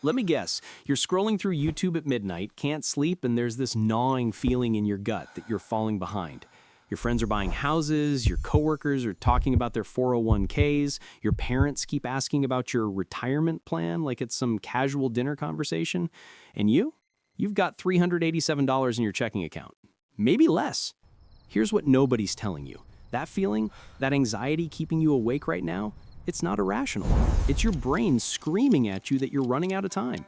Let me guess, you're scrolling through YouTube at midnight, can't sleep, and there's this gnawing feeling in your gut that you're falling behind. Your friends are buying houses, your coworkers are talking about their 401ks, your parents keep asking about your retirement plan like it's some casual dinner conversation, and you've got $387 in your checking account. Maybe less. Here's what nobody's telling you. That feeling, that anxiety keeping you awake right now, it's not irrational. It's your brain screaming at you that you're running out of time.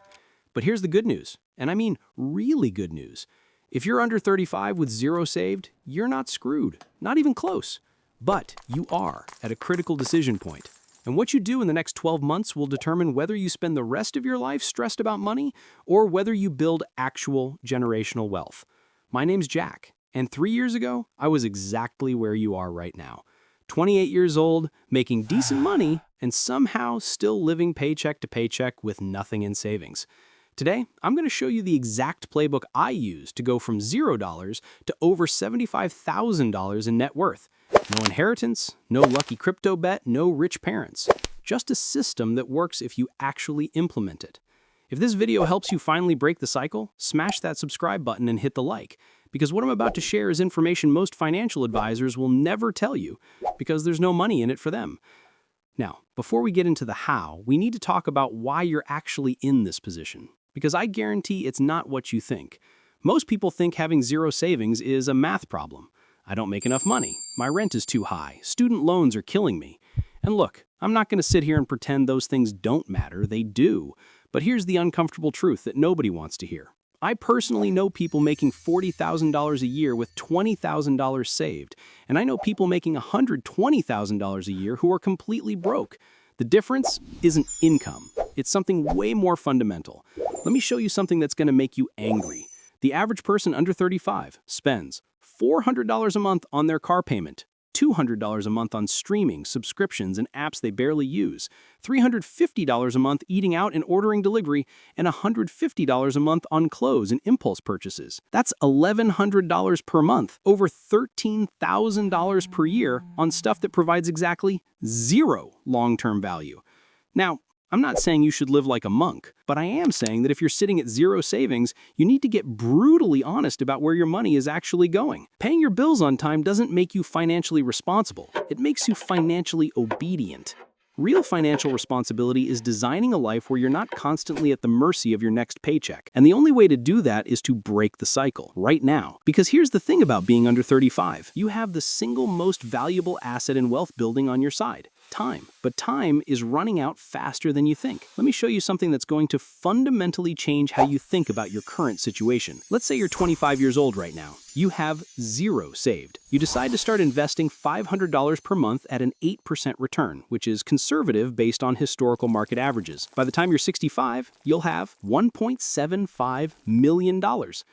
But here's the good news, and I mean really good news. If you're under 35 with zero saved, you're not screwed, not even close. But you are at a critical decision point. And what you do in the next 12 months will determine whether you spend the rest of your life stressed about money or whether you build actual generational wealth. My name's Jack, and 3 years ago, I was exactly where you are right now. 28 years old, making decent money, and somehow still living paycheck to paycheck with nothing in savings. Today, I'm going to show you the exact playbook I used to go from $0 to over $75,000 in net worth. No inheritance, no lucky crypto bet, no rich parents. Just a system that works if you actually implement it. If this video helps you finally break the cycle, smash that subscribe button and hit the like. Because what I'm about to share is information most financial advisors will never tell you, because there's no money in it for them. Now, before we get into the how, we need to talk about why you're actually in this position. Because I guarantee it's not what you think. Most people think having zero savings is a math problem. I don't make enough money. My rent is too high. Student loans are killing me. And look, I'm not going to sit here and pretend those things don't matter. They do. But here's the uncomfortable truth that nobody wants to hear. I personally know people making $40,000 a year with $20,000 saved, and I know people making $120,000 a year who are completely broke. The difference isn't income. It's something way more fundamental. Let me show you something that's going to make you angry. The average person under 35 spends $400 a month on their car payment, $200 a month on streaming, subscriptions, and apps they barely use, $350 a month eating out and ordering delivery, and $150 a month on clothes and impulse purchases. That's $1,100 per month, over $13,000 per year on stuff that provides exactly zero long-term value. Now, I'm not saying you should live like a monk, but I am saying that if you're sitting at zero savings, you need to get brutally honest about where your money is actually going. Paying your bills on time doesn't make you financially responsible. It makes you financially obedient. Real financial responsibility is designing a life where you're not constantly at the mercy of your next paycheck. And the only way to do that is to break the cycle, right now. Because here's the thing about being under 35. You have the single most valuable asset in wealth building on your side. Time. But time is running out faster than you think. Let me show you something that's going to fundamentally change how you think about your current situation. Let's say you're 25 years old right now. You have zero saved. You decide to start investing $500 per month at an 8% return, which is conservative based on historical market averages. By the time you're 65, you'll have $1.75 million.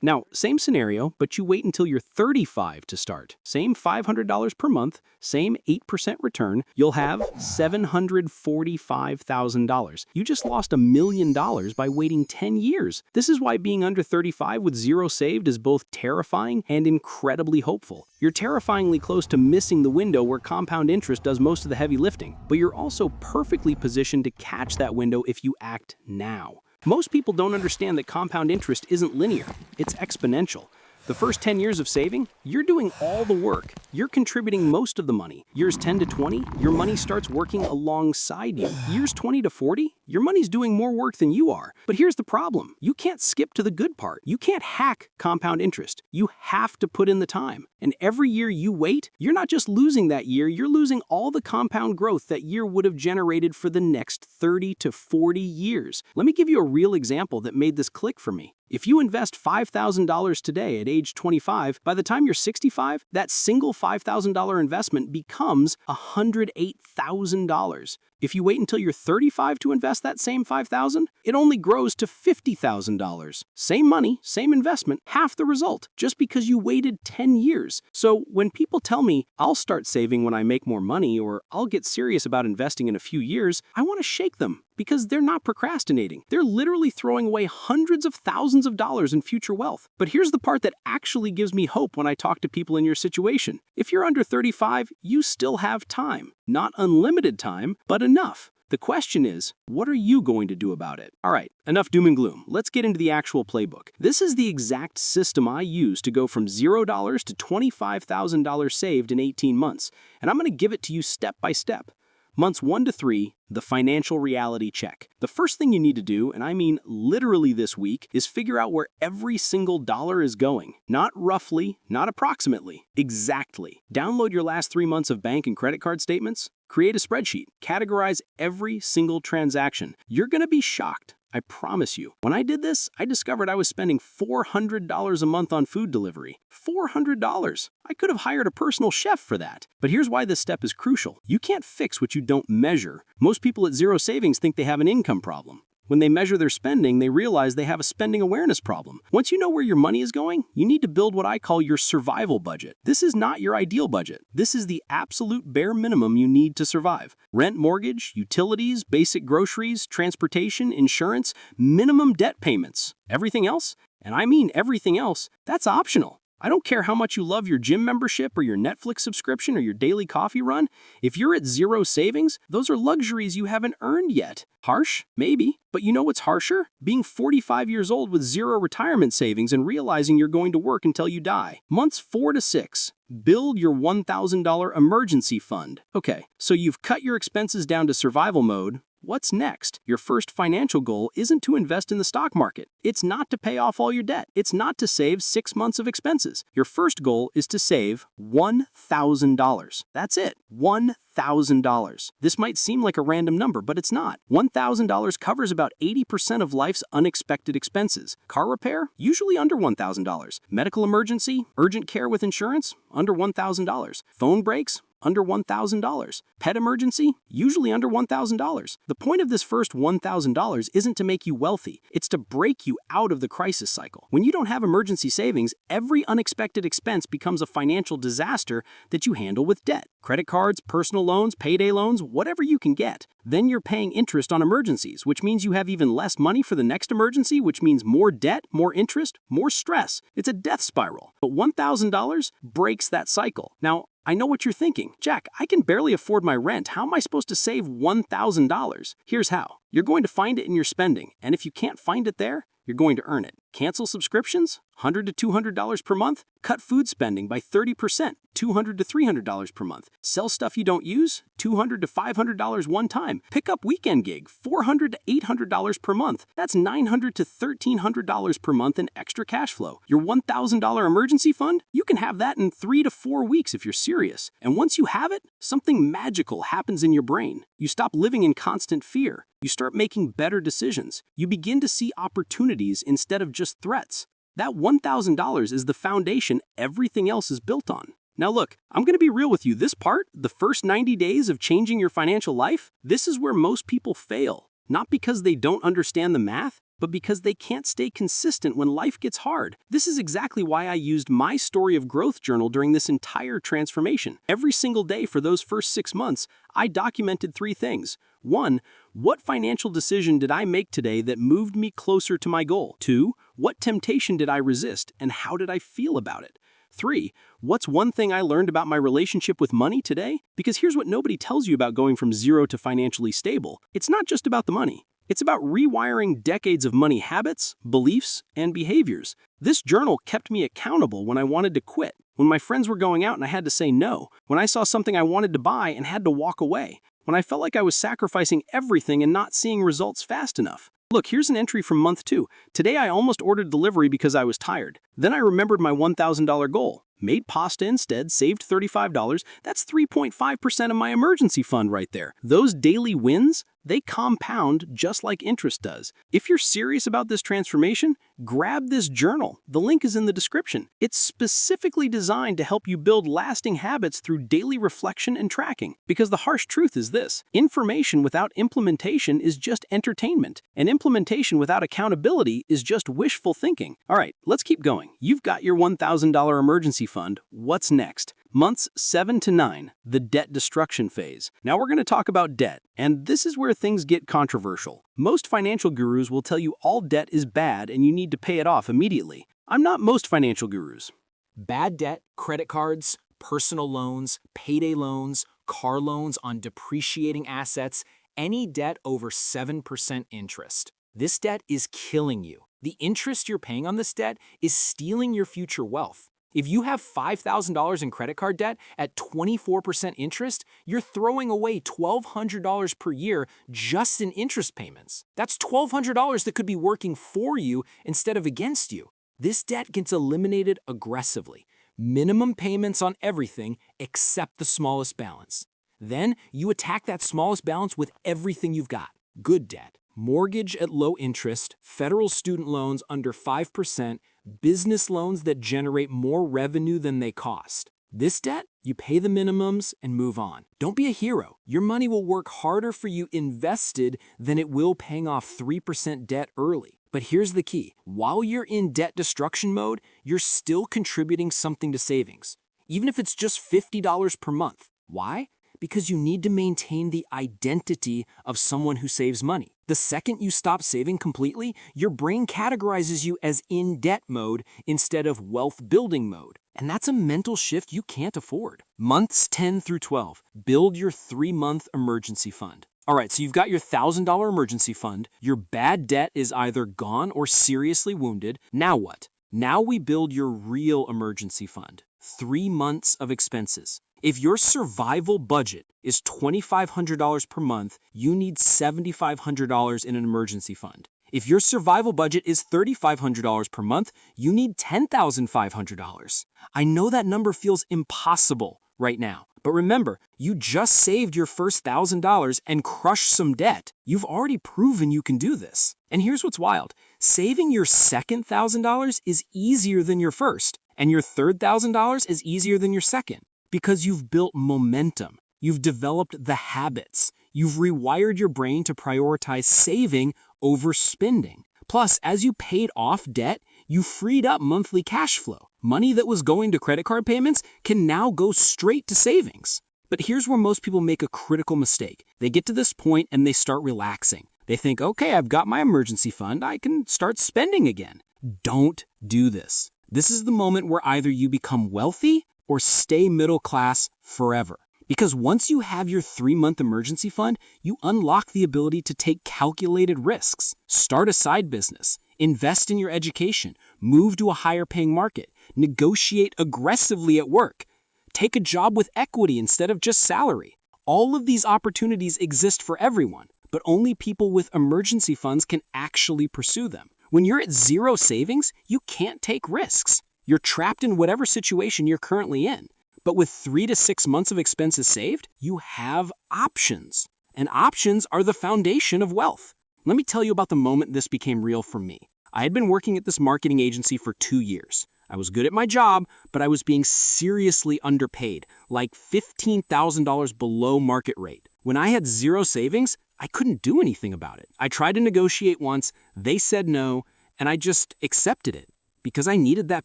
Now, same scenario, but you wait until you're 35 to start. Same $500 per month, same 8% return, you'll have $745,000. You just lost $1 million by waiting 10 years. This is why being under 35 with zero saved is both terrifying and incredibly hopeful. You're terrifyingly close to missing the window where compound interest does most of the heavy lifting, but you're also perfectly positioned to catch that window if you act now. Most people don't understand that compound interest isn't linear, it's exponential. The first 10 years of saving, you're doing all the work. You're contributing most of the money. Years 10 to 20, your money starts working alongside you. Years 20 to 40, your money's doing more work than you are. But here's the problem. You can't skip to the good part. You can't hack compound interest. You have to put in the time. And every year you wait, you're not just losing that year, you're losing all the compound growth that year would have generated for the next 30 to 40 years. Let me give you a real example that made this click for me. If you invest $5,000 today at age 25, by the time you're 65, that single $5,000 investment becomes $108,000. If you wait until you're 35 to invest that same $5,000, it only grows to $50,000. Same money, same investment, half the result, just because you waited 10 years. So when people tell me, I'll start saving when I make more money, or I'll get serious about investing in a few years, I want to shake them. Because they're not procrastinating. They're literally throwing away hundreds of thousands of dollars in future wealth. But here's the part that actually gives me hope when I talk to people in your situation. If you're under 35, you still have time. Not unlimited time, but enough. The question is, what are you going to do about it? All right, enough doom and gloom. Let's get into the actual playbook. This is the exact system I use to go from $0 to $25,000 saved in 18 months, and I'm going to give it to you step by step. Months 1 to 3, the financial reality check. The first thing you need to do, and I mean literally this week, is figure out where every single dollar is going. Not roughly, not approximately, exactly. Download your last 3 months of bank and credit card statements. Create a spreadsheet. Categorize every single transaction. You're going to be shocked. I promise you. When I did this, I discovered I was spending $400 a month on food delivery. $400! I could have hired a personal chef for that. But here's why this step is crucial. You can't fix what you don't measure. Most people at zero savings think they have an income problem. When they measure their spending, they realize they have a spending awareness problem. Once you know where your money is going, you need to build what I call your survival budget. This is not your ideal budget. This is the absolute bare minimum you need to survive. Rent, mortgage, utilities, basic groceries, transportation, insurance, minimum debt payments. Everything else, and I mean everything else, that's optional. I don't care how much you love your gym membership or your Netflix subscription or your daily coffee run. If you're at zero savings, those are luxuries you haven't earned yet. Harsh? Maybe. But you know what's harsher? Being 45 years old with zero retirement savings and realizing you're going to work until you die. Months 4 to 6. Build your $1,000 emergency fund. Okay, so you've cut your expenses down to survival mode. What's next? Your first financial goal isn't to invest in the stock market. It's not to pay off all your debt. It's not to save 6 months of expenses. Your first goal is to save $1,000. That's it. $1,000. This might seem like a random number, but it's not. $1,000 covers about 80% of life's unexpected expenses. Car repair? Usually under $1,000. Medical emergency? Urgent care with insurance? Under $1,000. Phone breaks? Under $1,000. Pet emergency? Usually under $1,000. The point of this first $1,000 isn't to make you wealthy. It's to break you out of the crisis cycle. When you don't have emergency savings, every unexpected expense becomes a financial disaster that you handle with debt. Credit cards, personal loans, payday loans, whatever you can get. Then you're paying interest on emergencies, which means you have even less money for the next emergency, which means more debt, more interest, more stress. It's a death spiral. But $1,000 breaks that cycle. Now, I know what you're thinking. Jack, I can barely afford my rent. How am I supposed to save $1,000? Here's how. You're going to find it in your spending, and if you can't find it there, you're going to earn it. Cancel subscriptions, $100 to $200 per month. Cut food spending by 30%, $200 to $300 per month. Sell stuff you don't use, $200 to $500 one time. Pick up weekend gig, $400 to $800 per month. That's $900 to $1,300 per month in extra cash flow. Your $1,000 emergency fund, you can have that in 3 to 4 weeks if you're serious. And once you have it, something magical happens in your brain. You stop living in constant fear. You start making better decisions. You begin to see opportunities instead of just threats. That $1,000 is the foundation everything else is built on. Now look, I'm going to be real with you. This part, the first 90 days of changing your financial life, this is where most people fail. Not because they don't understand the math, but because they can't stay consistent when life gets hard. This is exactly why I used my story of growth journal during this entire transformation. Every single day for those first 6 months, I documented 3 things. 1, what financial decision did I make today that moved me closer to my goal? 2, what temptation did I resist and how did I feel about it? 3, what's one thing I learned about my relationship with money today? Because here's what nobody tells you about going from zero to financially stable. It's not just about the money. It's about rewiring decades of money habits, beliefs, and behaviors. This journal kept me accountable when I wanted to quit, when my friends were going out and I had to say no, when I saw something I wanted to buy and had to walk away, when I felt like I was sacrificing everything and not seeing results fast enough. Look, here's an entry from month 2. Today I almost ordered delivery because I was tired. Then I remembered my $1,000 goal. Made pasta instead, saved $35. That's 3.5% of my emergency fund right there. Those daily wins, they compound just like interest does. If you're serious about this transformation, grab this journal. The link is in the description. It's specifically designed to help you build lasting habits through daily reflection and tracking. Because the harsh truth is this: information without implementation is just entertainment, and implementation without accountability is just wishful thinking. All right, let's keep going. You've got your $1,000 emergency fund. What's next? Months 7 to 9, the debt destruction phase. Now we're going to talk about debt, and this is where things get controversial. Most financial gurus will tell you all debt is bad and you need to pay it off immediately. I'm not most financial gurus. Bad debt, credit cards, personal loans, payday loans, car loans on depreciating assets, any debt over 7% interest. This debt is killing you. The interest you're paying on this debt is stealing your future wealth. If you have $5,000 in credit card debt at 24% interest, you're throwing away $1,200 per year just in interest payments. That's $1,200 that could be working for you instead of against you. This debt gets eliminated aggressively. Minimum payments on everything except the smallest balance. Then you attack that smallest balance with everything you've got. Good debt. Mortgage at low interest, federal student loans under 5%, business loans that generate more revenue than they cost. This debt, you pay the minimums and move on. Don't be a hero. Your money will work harder for you invested than it will paying off 3% debt early. But here's the key. While you're in debt destruction mode, you're still contributing something to savings, even if it's just $50 per month. Why? Because you need to maintain the identity of someone who saves money. The second you stop saving completely, your brain categorizes you as in debt mode instead of wealth building mode. And that's a mental shift you can't afford. Months 10 through 12, build your 3-month emergency fund. All right, so you've got your $1,000 emergency fund. Your bad debt is either gone or seriously wounded. Now what? Now we build your real emergency fund. 3 months of expenses. If your survival budget is $2,500 per month, you need $7,500 in an emergency fund. If your survival budget is $3,500 per month, you need $10,500. I know that number feels impossible right now, but remember, you just saved your first $1,000 and crushed some debt. You've already proven you can do this. And here's what's wild. Saving your second $1,000 is easier than your first, and your third $1,000 is easier than your second. Because you've built momentum, you've developed the habits, you've rewired your brain to prioritize saving over spending. Plus, as you paid off debt, you freed up monthly cash flow. Money that was going to credit card payments can now go straight to savings. But here's where most people make a critical mistake. They get to this point and they start relaxing. They think, okay, I've got my emergency fund, I can start spending again. Don't do this. This is the moment where either you become wealthy or stay middle class forever. Because once you have your 3-month emergency fund, you unlock the ability to take calculated risks, start a side business, invest in your education, move to a higher paying market, negotiate aggressively at work, take a job with equity instead of just salary. All of these opportunities exist for everyone, but only people with emergency funds can actually pursue them. When you're at zero savings, you can't take risks. You're trapped in whatever situation you're currently in. But with 3 to 6 months of expenses saved, you have options. And options are the foundation of wealth. Let me tell you about the moment this became real for me. I had been working at this marketing agency for 2 years. I was good at my job, but I was being seriously underpaid, like $15,000 below market rate. When I had zero savings, I couldn't do anything about it. I tried to negotiate once, they said no, and I just accepted it because I needed that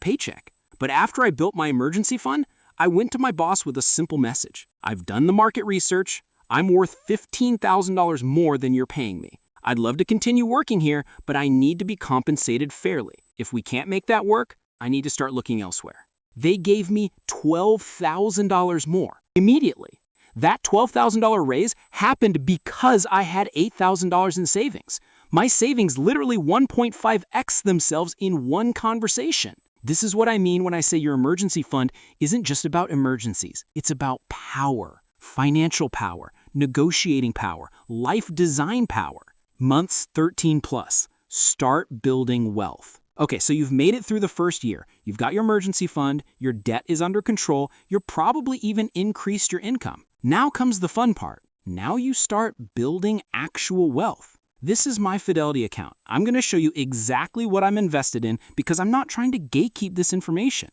paycheck. But after I built my emergency fund, I went to my boss with a simple message. I've done the market research. I'm worth $15,000 more than you're paying me. I'd love to continue working here, but I need to be compensated fairly. If we can't make that work, I need to start looking elsewhere. They gave me $12,000 more immediately. That $12,000 raise happened because I had $8,000 in savings. My savings literally 1.5x themselves in one conversation. This is what I mean when I say your emergency fund isn't just about emergencies. It's about power, financial power, negotiating power, life design power. Months 13 plus. Start building wealth. Okay, so you've made it through the first year. You've got your emergency fund, your debt is under control, you're probably even increased your income. Now comes the fun part. Now you start building actual wealth. This is my Fidelity account. I'm going to show you exactly what I'm invested in because I'm not trying to gatekeep this information.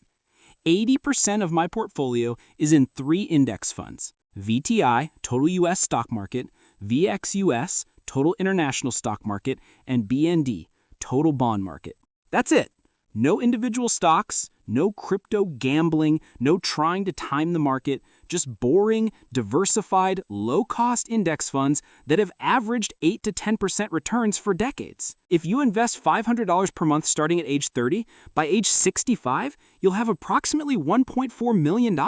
80% of my portfolio is in 3 index funds. VTI, Total US Stock Market, VXUS, Total International Stock Market, and BND, Total Bond Market. That's it. No individual stocks, no crypto gambling, no trying to time the market, just boring, diversified, low-cost index funds that have averaged 8 to 10% returns for decades. If you invest $500 per month starting at age 30, by age 65, you'll have approximately $1.4 million.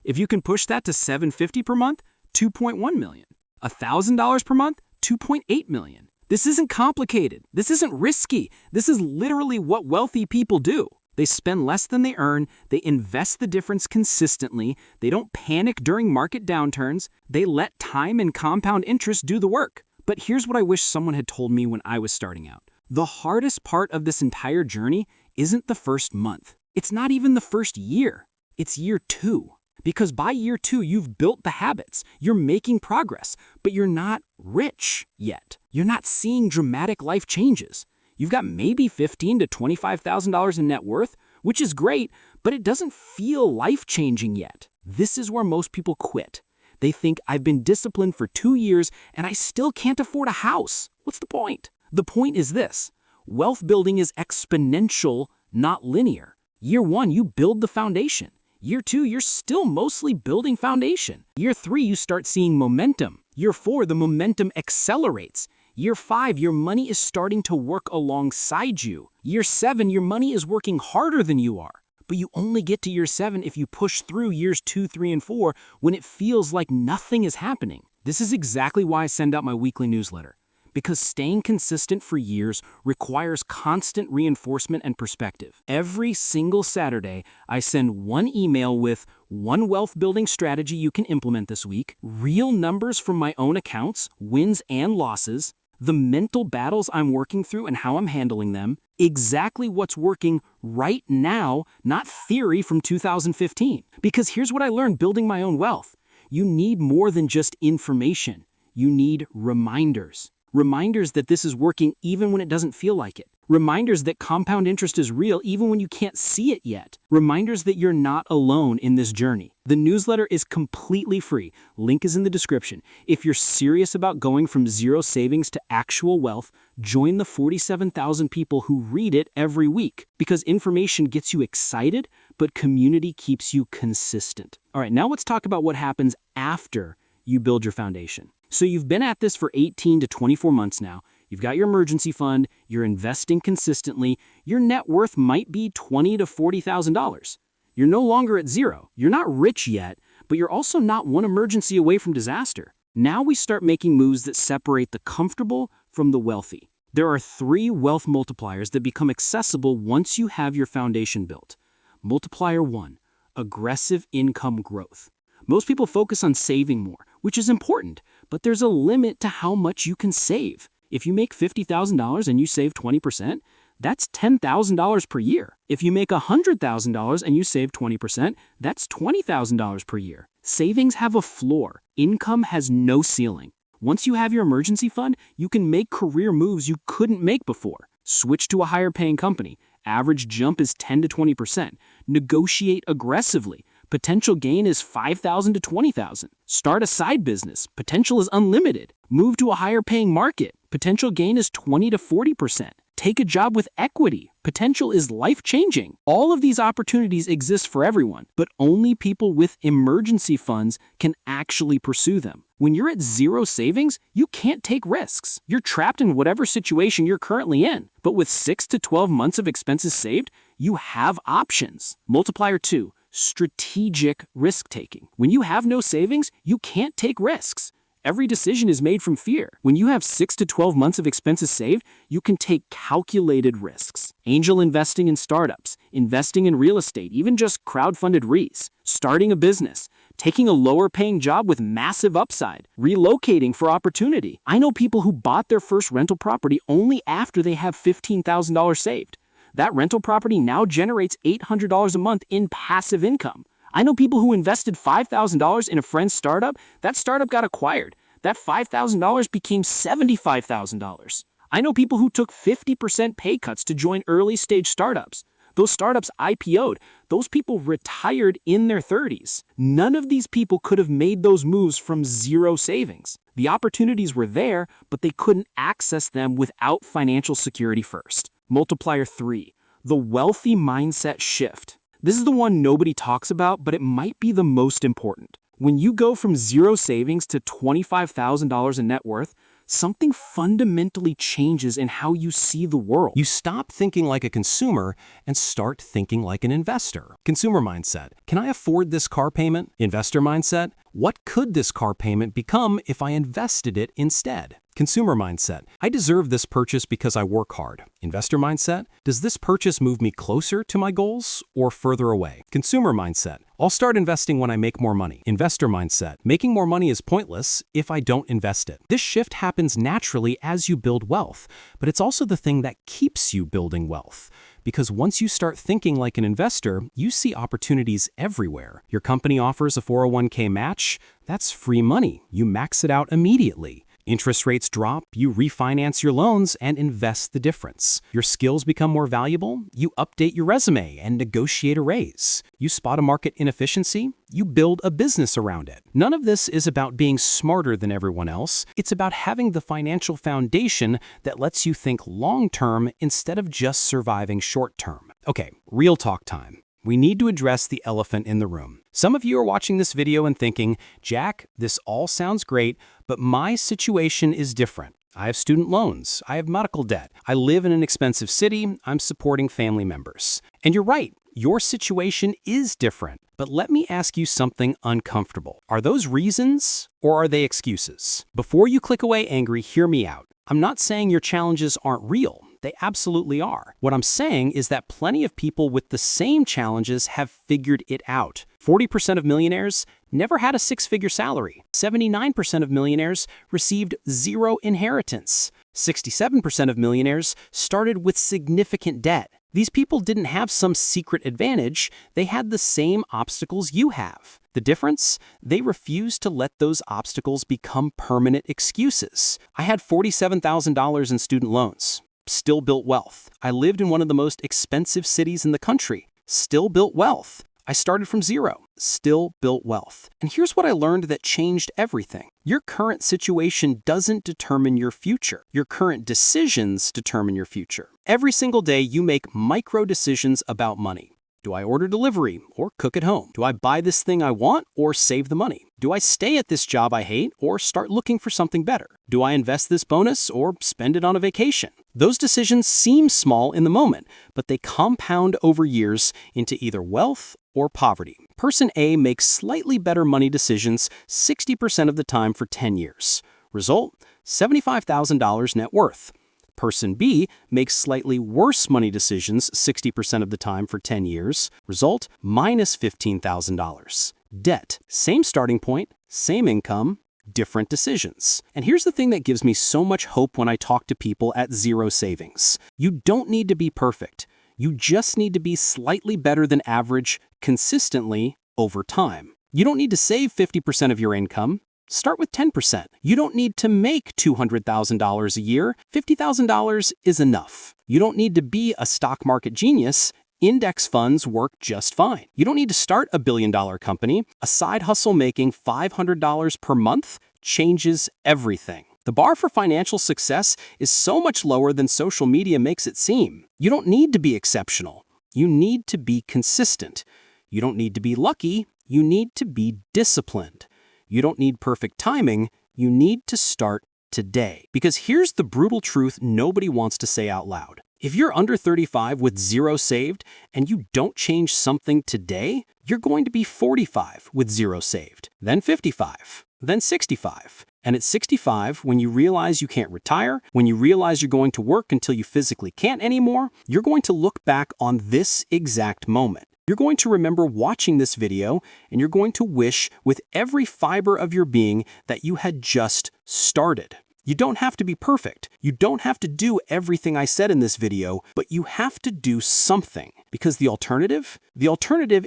If you can push that to $750 per month, $2.1 million. $1,000 per month, 2.8 million. This isn't complicated. This isn't risky. This is literally what wealthy people do. They spend less than they earn, they invest the difference consistently, they don't panic during market downturns, they let time and compound interest do the work. But here's what I wish someone had told me when I was starting out. The hardest part of this entire journey isn't the first month. It's not even the first year. It's year 2. Because by year 2, you've built the habits, you're making progress, but you're not rich yet. You're not seeing dramatic life changes. You've got maybe $15,000 to $25,000 in net worth, which is great, but it doesn't feel life-changing yet. This is where most people quit. They think, I've been disciplined for 2 years and I still can't afford a house. What's the point? The point is this. Wealth building is exponential, not linear. Year 1, you build the foundation. Year 2, you're still mostly building foundation. Year 3, you start seeing momentum. Year 4, the momentum accelerates. Year 5, your money is starting to work alongside you. Year 7, your money is working harder than you are. But you only get to year 7 if you push through years 2, 3, and 4 when it feels like nothing is happening. This is exactly why I send out my weekly newsletter. Because staying consistent for years requires constant reinforcement and perspective. Every single Saturday, I send one email with one wealth building strategy you can implement this week, real numbers from my own accounts, wins and losses, the mental battles I'm working through and how I'm handling them, exactly what's working right now, not theory from 2015. Because here's what I learned building my own wealth. You need more than just information. You need reminders. Reminders that this is working even when it doesn't feel like it. Reminders that compound interest is real even when you can't see it yet. Reminders that you're not alone in this journey. The newsletter is completely free. Link is in the description. If you're serious about going from zero savings to actual wealth, join the 47,000 people who read it every week. Because information gets you excited, but community keeps you consistent. All right, now let's talk about what happens after you build your foundation. So you've been at this for 18 to 24 months now. You've got your emergency fund, you're investing consistently, your net worth might be $20,000 to $40,000. You're no longer at zero. You're not rich yet, but you're also not one emergency away from disaster. Now we start making moves that separate the comfortable from the wealthy. There are 3 wealth multipliers that become accessible once you have your foundation built. Multiplier 1, aggressive income growth. Most people focus on saving more, which is important, but there's a limit to how much you can save. If you make $50,000 and you save 20%, that's $10,000 per year. If you make $100,000 and you save 20%, that's $20,000 per year. Savings have a floor. Income has no ceiling. Once you have your emergency fund, you can make career moves you couldn't make before. Switch to a higher paying company. Average jump is 10 to 20%. Negotiate aggressively. Potential gain is $5,000 to $20,000. Start a side business. Potential is unlimited. Move to a higher paying market. Potential gain is 20 to 40%. Take a job with equity. Potential is life-changing. All of these opportunities exist for everyone, but only people with emergency funds can actually pursue them. When you're at zero savings, you can't take risks. You're trapped in whatever situation you're currently in. But with 6 to 12 months of expenses saved, you have options. Multiplier 2. Strategic risk-taking. When you have no savings, you can't take risks. Every decision is made from fear. When you have 6 to 12 months of expenses saved, you can take calculated risks. Angel investing in startups, investing in real estate, even just crowdfunded REITs, starting a business, taking a lower-paying job with massive upside, relocating for opportunity. I know people who bought their first rental property only after they have $15,000 saved. That rental property now generates $800 a month in passive income. I know people who invested $5,000 in a friend's startup. That startup got acquired. That $5,000 became $75,000. I know people who took 50% pay cuts to join early-stage startups. Those startups IPO'd. Those people retired in their 30s. None of these people could have made those moves from zero savings. The opportunities were there, but they couldn't access them without financial security first. Multiplier 3, the wealthy mindset shift. This is the one nobody talks about, but it might be the most important. When you go from zero savings to $25,000 in net worth, something fundamentally changes in how you see the world. You stop thinking like a consumer and start thinking like an investor. Consumer mindset. Can I afford this car payment? Investor mindset. What could this car payment become if I invested it instead? Consumer mindset. I deserve this purchase because I work hard. Investor mindset. Does this purchase move me closer to my goals or further away? Consumer mindset. I'll start investing when I make more money. Investor mindset. Making more money is pointless if I don't invest it. This shift happens naturally as you build wealth, but it's also the thing that keeps you building wealth. Because once you start thinking like an investor, you see opportunities everywhere. Your company offers a 401k match. That's free money. You max it out immediately. Interest rates drop, you refinance your loans and invest the difference. Your skills become more valuable, you update your resume and negotiate a raise. You spot a market inefficiency, you build a business around it. None of this is about being smarter than everyone else. It's about having the financial foundation that lets you think long-term instead of just surviving short-term. Okay, real talk time. We need to address the elephant in the room. Some of you are watching this video and thinking, Jack, this all sounds great, but my situation is different. I have student loans, I have medical debt, I live in an expensive city, I'm supporting family members. And you're right, your situation is different. But let me ask you something uncomfortable. Are those reasons or are they excuses? Before you click away angry, hear me out. I'm not saying your challenges aren't real. They absolutely are. What I'm saying is that plenty of people with the same challenges have figured it out. 40% of millionaires never had a six-figure salary. 79% of millionaires received zero inheritance. 67% of millionaires started with significant debt. These people didn't have some secret advantage. They had the same obstacles you have. The difference? They refused to let those obstacles become permanent excuses. I had $47,000 in student loans. Still built wealth. I lived in one of the most expensive cities in the country. Still built wealth. I started from zero. Still built wealth. And here's what I learned that changed everything. Your current situation doesn't determine your future. Your current decisions determine your future. Every single day you make micro decisions about money. Do I order delivery or cook at home? Do I buy this thing I want or save the money? Do I stay at this job I hate or start looking for something better? Do I invest this bonus or spend it on a vacation? Those decisions seem small in the moment, but they compound over years into either wealth or poverty. Person A makes slightly better money decisions 60% of the time for 10 years. Result, $75,000 net worth. Person B makes slightly worse money decisions 60% of the time for 10 years. Result, minus $15,000. Debt, same starting point, same income, different decisions. And here's the thing that gives me so much hope when I talk to people at zero savings. You don't need to be perfect. You just need to be slightly better than average consistently over time. You don't need to save 50% of your income. Start with 10%. You don't need to make $200,000 a year. $50,000 is enough. You don't need to be a stock market genius. Index funds work just fine. You don't need to start a billion-dollar company. A side hustle making $500 per month changes everything. The bar for financial success is so much lower than social media makes it seem. You don't need to be exceptional. You need to be consistent. You don't need to be lucky. You need to be disciplined. You don't need perfect timing, you need to start today. Because here's the brutal truth nobody wants to say out loud. If you're under 35 with zero saved and you don't change something today, you're going to be 45 with zero saved, then 55, then 65. And at 65, when you realize you can't retire, when you realize you're going to work until you physically can't anymore, you're going to look back on this exact moment. You're going to remember watching this video, and you're going to wish with every fiber of your being that you had just started. You don't have to be perfect. You don't have to do everything I said in this video, but you have to do something. Because the alternative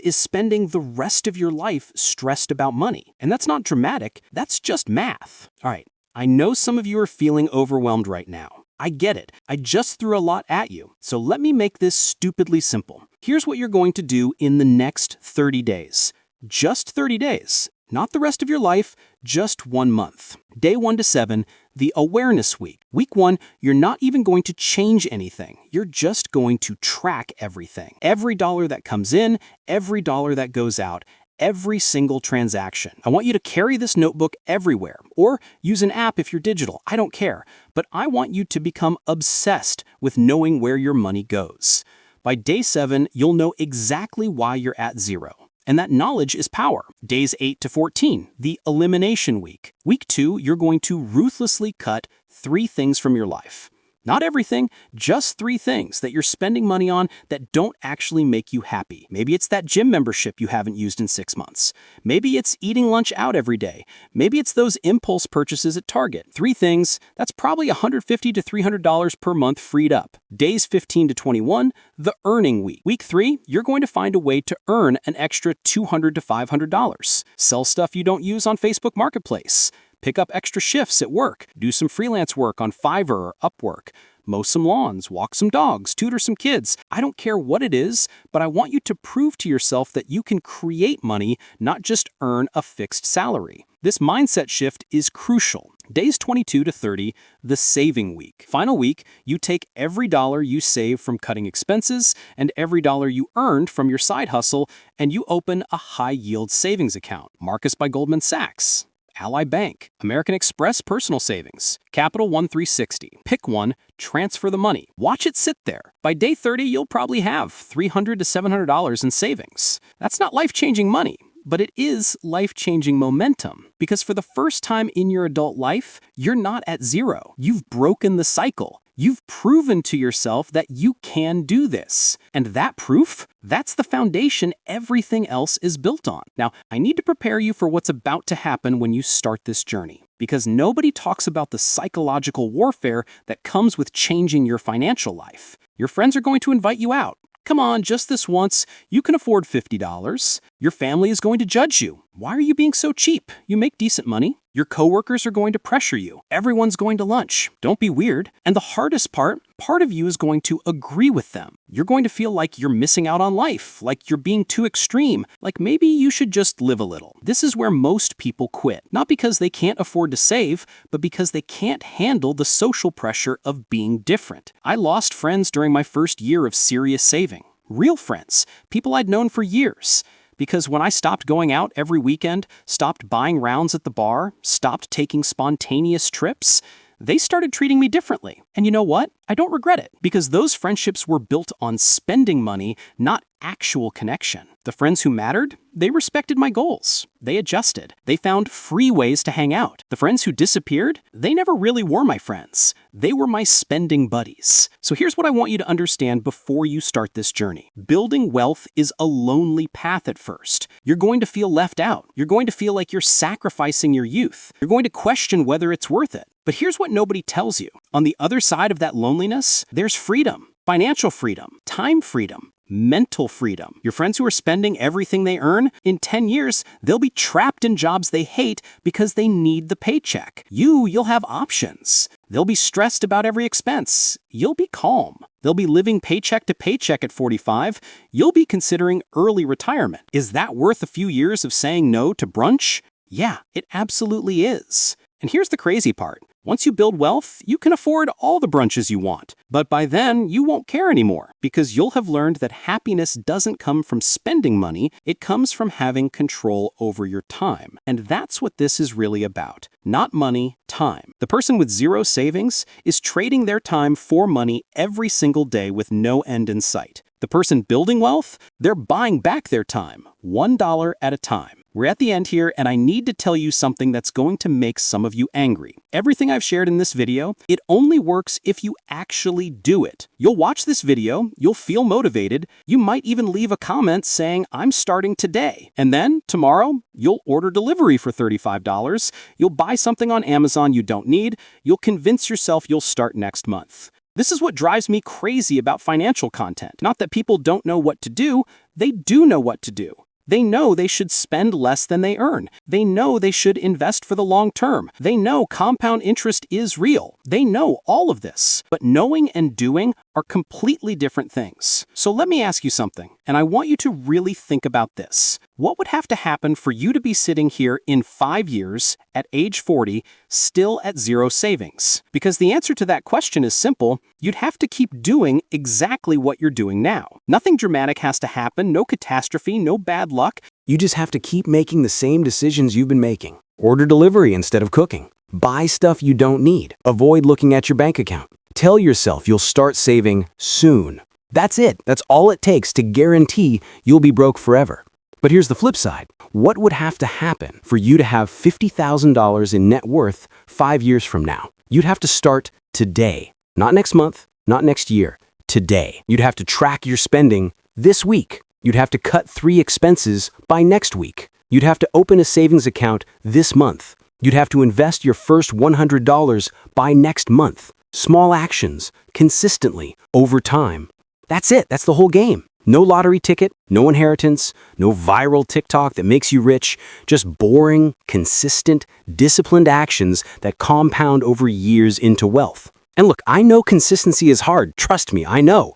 is spending the rest of your life stressed about money. And that's not dramatic, that's just math. All right, I know some of you are feeling overwhelmed right now. I get it. I just threw a lot at you. So let me make this stupidly simple. Here's what you're going to do in the next 30 days. Just 30 days. Not the rest of your life, just 1 month. Day 1 to 7, the awareness week. Week 1, you're not even going to change anything. You're just going to track everything. Every dollar that comes in, every dollar that goes out, every single transaction. I want you to carry this notebook everywhere, or use an app if you're digital, I don't care. But I want you to become obsessed with knowing where your money goes. By day 7, you'll know exactly why you're at zero. And that knowledge is power. Days 8 to 14, the elimination week. Week 2, you're going to ruthlessly cut 3 things from your life. Not everything, just 3 things that you're spending money on that don't actually make you happy. Maybe it's that gym membership you haven't used in 6 months. Maybe it's eating lunch out every day. Maybe it's those impulse purchases at Target. 3 things, that's probably $150 to $300 per month freed up. Days 15 to 21, the earning week. Week 3, you're going to find a way to earn an extra $200 to $500. Sell stuff you don't use on Facebook Marketplace. Pick up extra shifts at work, do some freelance work on Fiverr or Upwork, mow some lawns, walk some dogs, tutor some kids. I don't care what it is, but I want you to prove to yourself that you can create money, not just earn a fixed salary. This mindset shift is crucial. Days 22 to 30, the saving week. Final week, you take every dollar you save from cutting expenses and every dollar you earned from your side hustle, and you open a high-yield savings account. Marcus by Goldman Sachs, Ally Bank, American Express Personal Savings, Capital One 360. Pick one, transfer the money. Watch it sit there. By day 30, you'll probably have $300 to $700 in savings. That's not life-changing money, but it is life-changing momentum. Because for the first time in your adult life, you're not at zero. You've broken the cycle. You've proven to yourself that you can do this. And that proof, that's the foundation everything else is built on. Now, I need to prepare you for what's about to happen when you start this journey, because nobody talks about the psychological warfare that comes with changing your financial life. Your friends are going to invite you out. Come on, just this once, you can afford $50. Your family is going to judge you. Why are you being so cheap? You make decent money. Your coworkers are going to pressure you. Everyone's going to lunch. Don't be weird. And the hardest part of you is going to agree with them. You're going to feel like you're missing out on life, like you're being too extreme, like maybe you should just live a little. This is where most people quit. Not because they can't afford to save, but because they can't handle the social pressure of being different. I lost friends during my first year of serious saving. Real friends, people I'd known for years. Because when I stopped going out every weekend, stopped buying rounds at the bar, stopped taking spontaneous trips, they started treating me differently. And you know what? I don't regret it, because those friendships were built on spending money, not actual connection. The friends who mattered, they respected my goals. They adjusted. They found free ways to hang out. The friends who disappeared, they never really were my friends. They were my spending buddies. So here's what I want you to understand before you start this journey. Building wealth is a lonely path at first. You're going to feel left out. You're going to feel like you're sacrificing your youth. You're going to question whether it's worth it. But here's what nobody tells you. On the other side of that loneliness, there's freedom. Financial freedom, time freedom, mental freedom. Your friends who are spending everything they earn, in 10 years, they'll be trapped in jobs they hate because they need the paycheck. You'll have options. They'll be stressed about every expense. You'll be calm. They'll be living paycheck to paycheck at 45. You'll be considering early retirement. Is that worth a few years of saying no to brunch? Yeah, it absolutely is. And here's the crazy part. Once you build wealth, you can afford all the brunches you want. But by then, you won't care anymore, because you'll have learned that happiness doesn't come from spending money, it comes from having control over your time. And that's what this is really about. Not money, time. The person with zero savings is trading their time for money every single day with no end in sight. The person building wealth, they're buying back their time, $1 at a time. We're at the end here, and I need to tell you something that's going to make some of you angry. Everything I've shared in this video, it only works if you actually do it. You'll watch this video, you'll feel motivated, you might even leave a comment saying, "I'm starting today." And then, tomorrow, you'll order delivery for $35, you'll buy something on Amazon you don't need, you'll convince yourself you'll start next month. This is what drives me crazy about financial content. Not that people don't know what to do, they do know what to do. They know they should spend less than they earn. They know they should invest for the long term. They know compound interest is real. They know all of this. But knowing and doing are completely different things. So let me ask you something, and I want you to really think about this. What would have to happen for you to be sitting here in 5 years, at age 40, still at zero savings? Because the answer to that question is simple. You'd have to keep doing exactly what you're doing now. Nothing dramatic has to happen, no catastrophe, no bad luck. You just have to keep making the same decisions you've been making. Order delivery instead of cooking. Buy stuff you don't need. Avoid looking at your bank account. Tell yourself you'll start saving soon. That's it. That's all it takes to guarantee you'll be broke forever. But here's the flip side. What would have to happen for you to have $50,000 in net worth 5 years from now? You'd have to start today. Not next month, not next year. Today. You'd have to track your spending this week. You'd have to cut 3 expenses by next week. You'd have to open a savings account this month. You'd have to invest your first $100 by next month. Small actions, consistently, over time. That's it. That's the whole game. No lottery ticket, no inheritance, no viral TikTok that makes you rich. Just boring, consistent, disciplined actions that compound over years into wealth. And look, I know consistency is hard. Trust me, I know.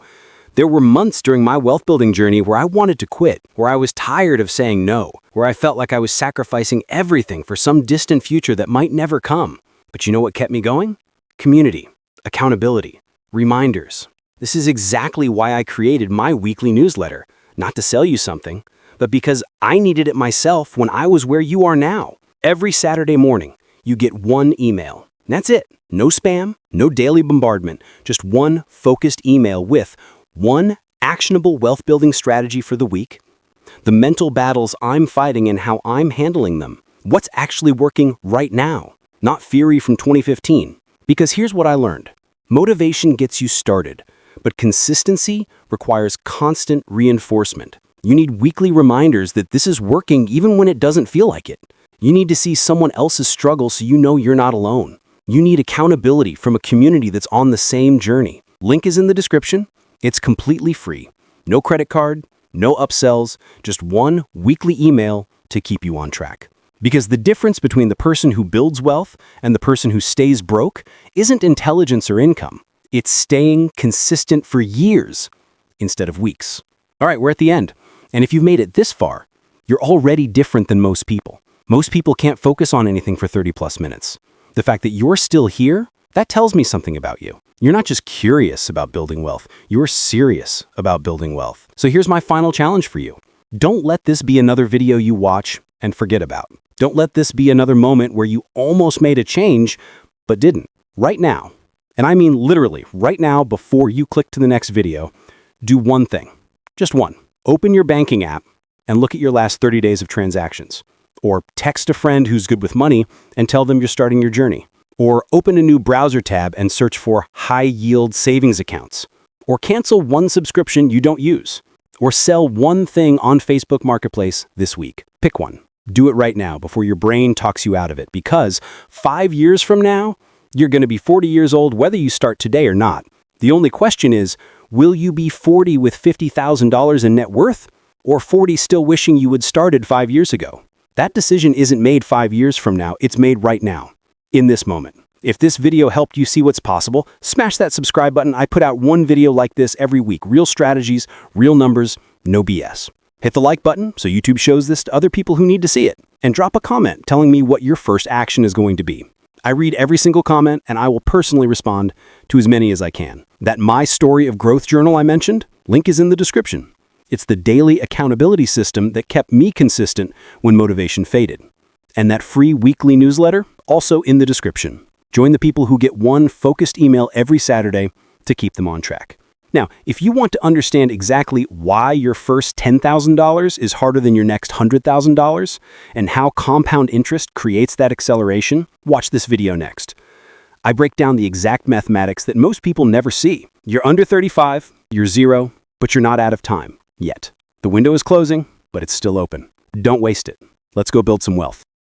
There were months during my wealth building journey where I wanted to quit, where I was tired of saying no, where I felt like I was sacrificing everything for some distant future that might never come. But you know what kept me going? Community, accountability, reminders. This is exactly why I created my weekly newsletter, not to sell you something, but because I needed it myself when I was where you are now. Every Saturday morning, you get 1 email. That's it. No spam, no daily bombardment, just 1 focused email with 1 actionable wealth building strategy for the week, the mental battles I'm fighting and how I'm handling them, what's actually working right now, not theory from 2015. Because here's what I learned. Motivation gets you started, but consistency requires constant reinforcement. You need weekly reminders that this is working even when it doesn't feel like it. You need to see someone else's struggle so you know you're not alone. You need accountability from a community that's on the same journey. Link is in the description. It's completely free. No credit card, no upsells, just 1 weekly email to keep you on track. Because the difference between the person who builds wealth and the person who stays broke isn't intelligence or income. It's staying consistent for years instead of weeks. All right, we're at the end. And if you've made it this far, you're already different than most people. Most people can't focus on anything for 30+ minutes. The fact that you're still here, that tells me something about you. You're not just curious about building wealth, you're serious about building wealth. So here's my final challenge for you. Don't let this be another video you watch and forget about. Don't let this be another moment where you almost made a change, but didn't. Right now, and I mean literally right now before you click to the next video, do 1 thing. Just 1. Open your banking app and look at your last 30 days of transactions. Or text a friend who's good with money and tell them you're starting your journey. Or open a new browser tab and search for high-yield savings accounts. Or cancel 1 subscription you don't use. Or sell 1 thing on Facebook Marketplace this week. Pick 1. Do it right now before your brain talks you out of it, because 5 years from now, you're going to be 40 years old whether you start today or not. The only question is, will you be 40 with $50,000 in net worth, or 40 still wishing you had started 5 years ago? That decision isn't made 5 years from now, it's made right now, in this moment. If this video helped you see what's possible, smash that subscribe button. I put out 1 video like this every week. Real strategies, real numbers, no BS. Hit the like button so YouTube shows this to other people who need to see it. And drop a comment telling me what your first action is going to be. I read every single comment and I will personally respond to as many as I can. That My Story of Growth journal I mentioned, link is in the description. It's the daily accountability system that kept me consistent when motivation faded. And that free weekly newsletter, also in the description. Join the people who get 1 focused email every Saturday to keep them on track. Now, if you want to understand exactly why your first $10,000 is harder than your next $100,000 and how compound interest creates that acceleration, watch this video next. I break down the exact mathematics that most people never see. You're under 35, you're 0, but you're not out of time. Yet. The window is closing, but it's still open. Don't waste it. Let's go build some wealth.